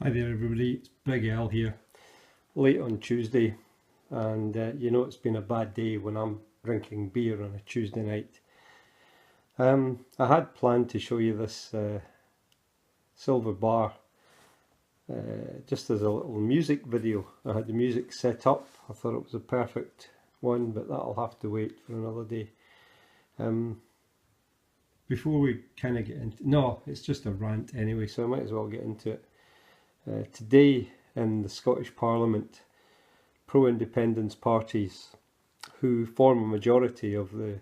Hi there everybody, it's Big L here, late on Tuesday, and you know it's been a bad day when I'm drinking beer on a Tuesday night. I had planned to show you this silver bar just as a little music video. I had the music set up, I thought it was a perfect one, but that'll have to wait for another day. Before we kind of get into, no, it's just a rant anyway, so I might as well get into it. Today in the Scottish Parliament, pro-independence parties who form a majority of the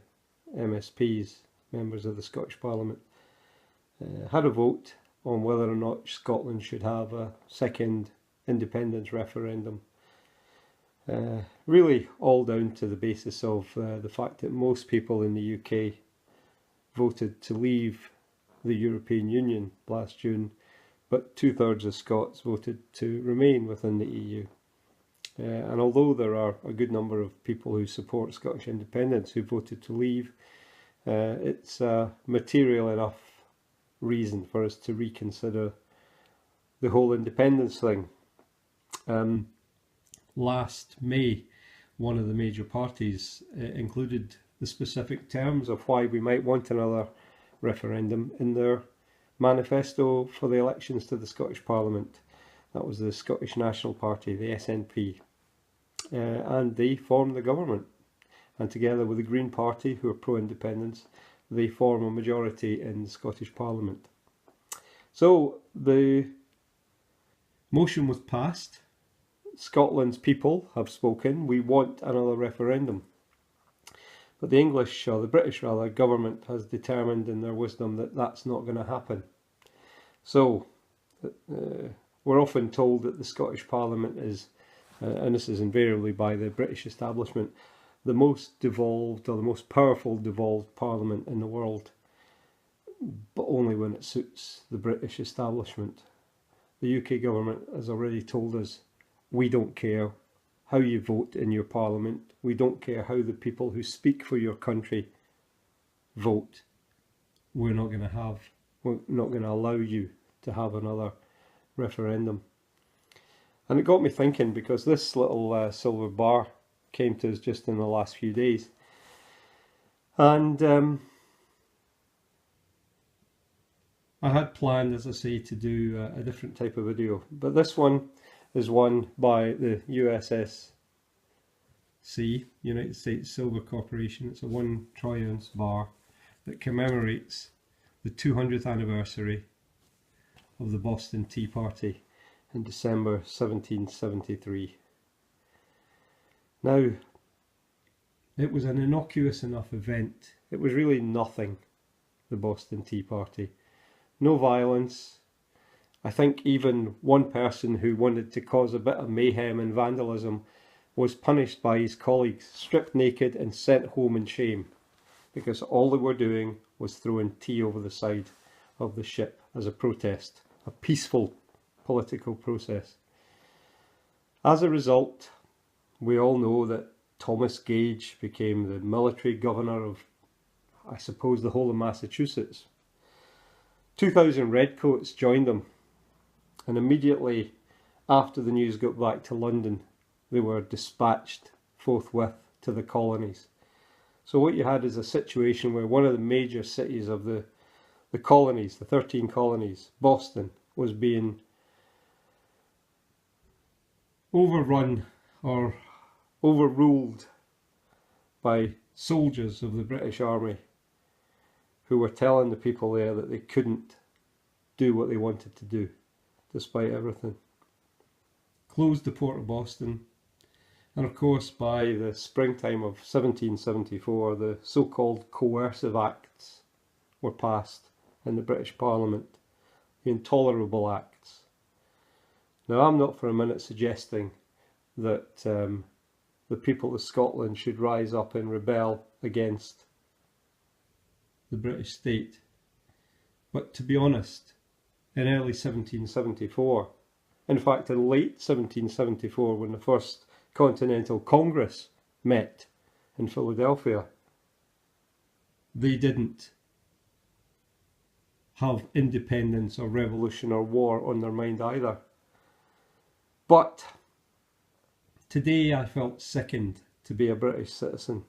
MSPs, members of the Scottish Parliament, had a vote on whether or not Scotland should have a second independence referendum. Really all down to the basis of the fact that most people in the UK voted to leave the European Union last June, but 2/3 of Scots voted to remain within the EU. And although there are a good number of people who support Scottish independence who voted to leave, it's a material enough reason for us to reconsider the whole independence thing. Last May, one of the major parties included the specific terms of why we might want another referendum in their manifesto for the elections to the Scottish Parliament. That was the Scottish National Party, the SNP, and they formed the government, and together with the Green Party, who are pro-independence, they form a majority in the Scottish Parliament. So the motion was passed. Scotland's people have spoken. We want another referendum. But the English, or the British rather, government has determined in their wisdom that that's not going to happen. So we're often told that the Scottish Parliament is, and this is invariably by the British establishment, the most devolved or the most powerful devolved parliament in the world, but only when it suits the British establishment. The UK government has already told us, we don't care how you vote in your parliament. We don't care how the people who speak for your country vote. We're not going to allow you to have another referendum. And it got me thinking, because this little silver bar came to us just in the last few days. And I had planned, as I say, to do a different type of video. But this one is one by the USSC, United States Silver Corporation. It's a 1 troy ounce bar that commemorates the 200th anniversary of the Boston Tea Party in December 1773. Now, it was an innocuous enough event. It was really nothing, the Boston Tea Party. No violence. I think even one person who wanted to cause a bit of mayhem and vandalism was punished by his colleagues, stripped naked and sent home in shame, because all they were doing was throwing tea over the side of the ship as a protest, a peaceful political process. As a result, we all know that Thomas Gage became the military governor of, I suppose, the whole of Massachusetts. 2,000 redcoats joined him. And immediately after the news got back to London, they were dispatched forthwith to the colonies. So what you had is a situation where one of the major cities of the colonies, the 13 colonies, Boston, was being overrun or overruled by soldiers of the British Army who were telling the people there that they couldn't do what they wanted to do, despite everything. Closed the port of Boston, and of course by the springtime of 1774 the so-called coercive acts were passed in the British Parliament, the intolerable acts. Now, I'm not for a minute suggesting that the people of Scotland should rise up and rebel against the British state, but to be honest, in early 1774, in fact in late 1774, when the first Continental Congress met in Philadelphia, they didn't have independence or revolution or war on their mind either. But today I felt sickened to be a British citizen.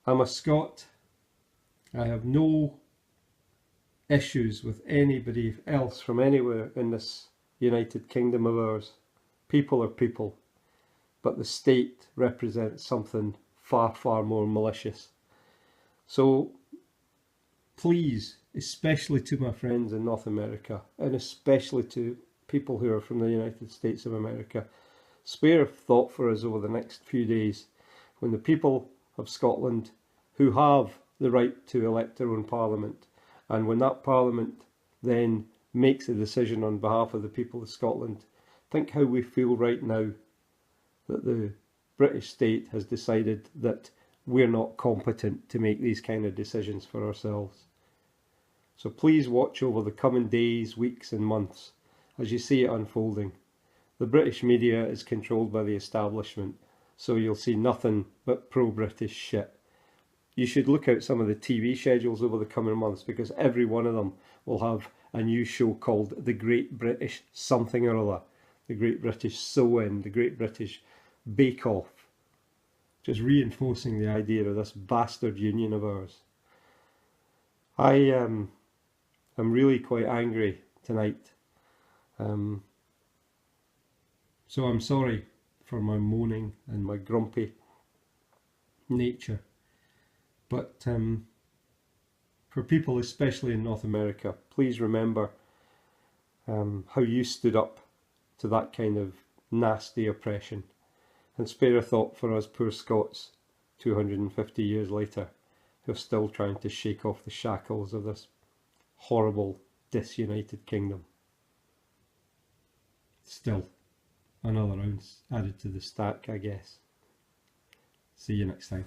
I'm a Scot. I have no issues with anybody else from anywhere in this United Kingdom of ours. People are people, but the state represents something far, far more malicious. So please, especially to my friends in North America, and especially to people who are from the United States of America, spare a thought for us over the next few days when the people of Scotland, who have the right to elect their own parliament, and when that parliament then makes a decision on behalf of the people of Scotland, think how we feel right now that the British state has decided that we're not competent to make these kind of decisions for ourselves. So please watch over the coming days, weeks and months as you see it unfolding. The British media is controlled by the establishment, so you'll see nothing but pro-British shit. You should look out some of the TV schedules over the coming months, because every one of them will have a new show called The Great British Something or Other, The Great British Sew-In, The Great British Bake Off, just reinforcing the idea of this bastard union of ours. I am really quite angry tonight. So I'm sorry for my moaning and my grumpy nature. But for people, especially in North America, please remember how you stood up to that kind of nasty oppression, and spare a thought for us poor Scots 250 years later who are still trying to shake off the shackles of this horrible disunited kingdom. Still another ounce added to the stack, I guess. See you next time.